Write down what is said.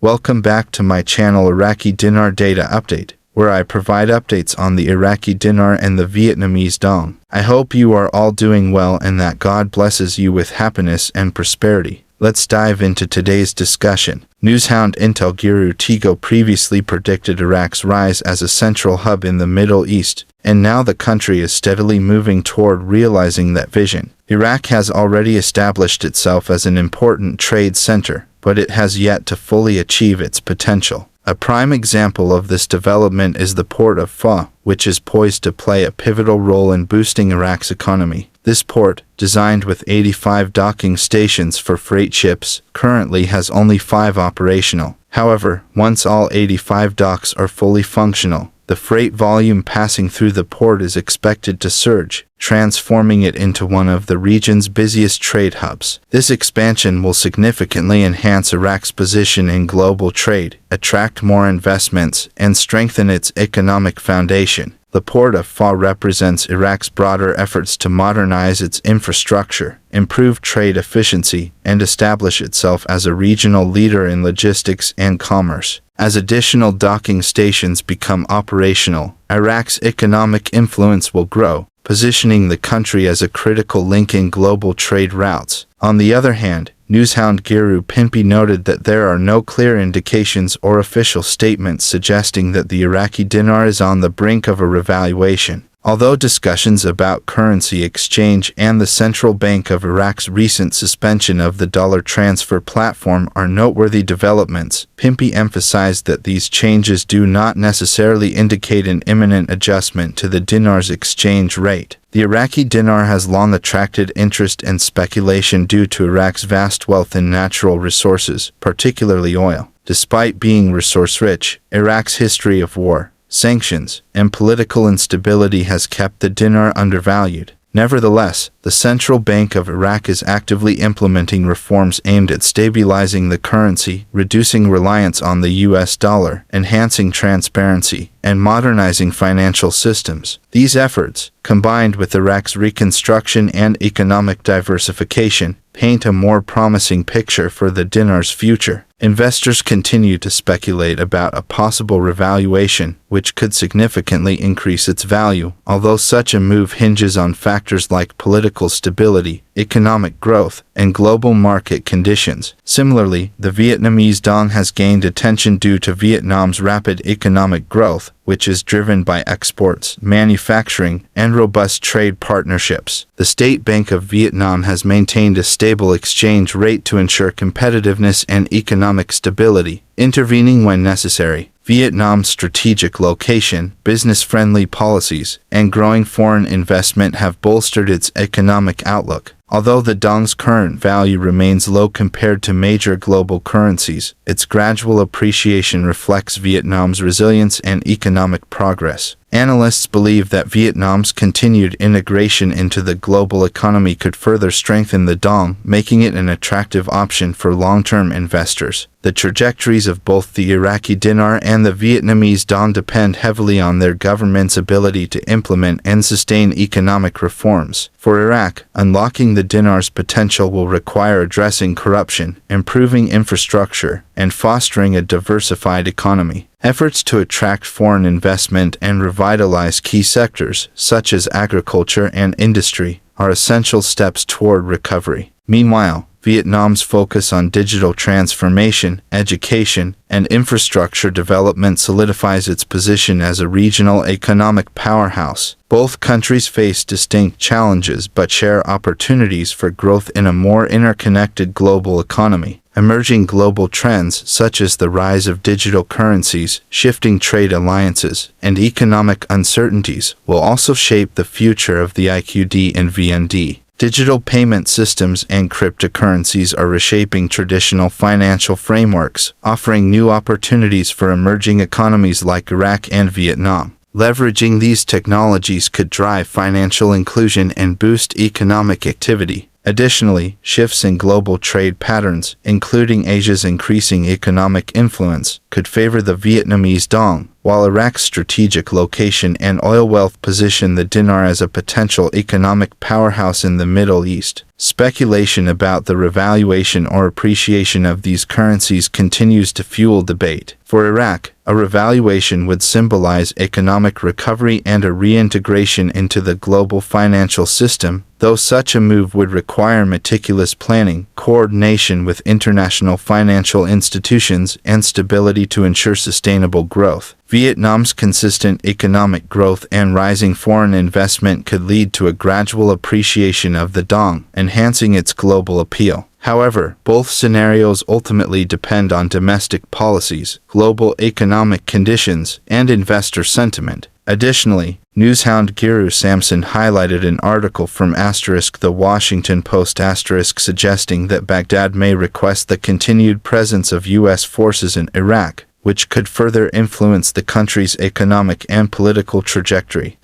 Welcome back to my channel Iraqi Dinar Data Update, where I provide updates on the Iraqi dinar and the Vietnamese dong. I hope you are all doing well and that God blesses you with happiness and prosperity. Let's dive into today's discussion. Newshound Intel Guru Tigo previously predicted Iraq's rise as a central hub in the Middle East, and now the country is steadily moving toward realizing that vision. Iraq has already established itself as an important trade center, but it has yet to fully achieve its potential. A prime example of this development is the port of Fa, which is poised to play a pivotal role in boosting Iraq's economy. This port, designed with 85 docking stations for freight ships, currently has only 5 operational. However, once all 85 docks are fully functional, the freight volume passing through the port is expected to surge, transforming it into one of the region's busiest trade hubs. This expansion will significantly enhance Iraq's position in global trade, attract more investments, and strengthen its economic foundation. The port of Fa represents Iraq's broader efforts to modernize its infrastructure, improve trade efficiency, and establish itself as a regional leader in logistics and commerce. As additional docking stations become operational, Iraq's economic influence will grow, positioning the country as a critical link in global trade routes. On the other hand, Newshound Guru Pimpy noted that there are no clear indications or official statements suggesting that the Iraqi dinar is on the brink of a revaluation. Although discussions about currency exchange and the Central Bank of Iraq's recent suspension of the dollar transfer platform are noteworthy developments, Pimpy emphasized that these changes do not necessarily indicate an imminent adjustment to the dinar's exchange rate. The Iraqi dinar has long attracted interest and speculation due to Iraq's vast wealth in natural resources, particularly oil. Despite being resource-rich, Iraq's history of war, sanctions, and political instability has kept the dinar undervalued. Nevertheless, the Central Bank of Iraq is actively implementing reforms aimed at stabilizing the currency, reducing reliance on the US dollar, enhancing transparency, and modernizing financial systems. These efforts, combined with Iraq's reconstruction and economic diversification, paint a more promising picture for the dinar's future. Investors continue to speculate about a possible revaluation, which could significantly increase its value, although such a move hinges on factors like political stability, economic growth, and global market conditions. Similarly, the Vietnamese dong has gained attention due to Vietnam's rapid economic growth, which is driven by exports, manufacturing, and robust trade partnerships. The State Bank of Vietnam has maintained a stable exchange rate to ensure competitiveness and economic stability, intervening when necessary. Vietnam's strategic location, business-friendly policies, and growing foreign investment have bolstered its economic outlook. Although the dong's current value remains low compared to major global currencies, its gradual appreciation reflects Vietnam's resilience and economic progress. Analysts believe that Vietnam's continued integration into the global economy could further strengthen the dong, making it an attractive option for long-term investors. The trajectories of both the Iraqi dinar and the Vietnamese dong depend heavily on their government's ability to implement and sustain economic reforms. For Iraq, unlocking the dinar's potential will require addressing corruption, improving infrastructure, and fostering a diversified economy. Efforts to attract foreign investment and revitalize key sectors, such as agriculture and industry, are essential steps toward recovery. Meanwhile, Vietnam's focus on digital transformation, education, and infrastructure development solidifies its position as a regional economic powerhouse. Both countries face distinct challenges but share opportunities for growth in a more interconnected global economy. Emerging global trends such as the rise of digital currencies, shifting trade alliances, and economic uncertainties will also shape the future of the IQD and VND. Digital payment systems and cryptocurrencies are reshaping traditional financial frameworks, offering new opportunities for emerging economies like Iraq and Vietnam. Leveraging these technologies could drive financial inclusion and boost economic activity. Additionally, shifts in global trade patterns, including Asia's increasing economic influence, could favor the Vietnamese dong, while Iraq's strategic location and oil wealth position the dinar as a potential economic powerhouse in the Middle East. Speculation about the revaluation or appreciation of these currencies continues to fuel debate. For Iraq, a revaluation would symbolize economic recovery and a reintegration into the global financial system, though such a move would require meticulous planning, coordination with international financial institutions, and stability to ensure sustainable growth. Vietnam's consistent economic growth and rising foreign investment could lead to a gradual appreciation of the dong, enhancing its global appeal. However, both scenarios ultimately depend on domestic policies, global economic conditions, and investor sentiment. Additionally, newshound Guru Samson highlighted an article from The Washington Post suggesting that Baghdad may request the continued presence of U.S. forces in Iraq, which could further influence the country's economic and political trajectory.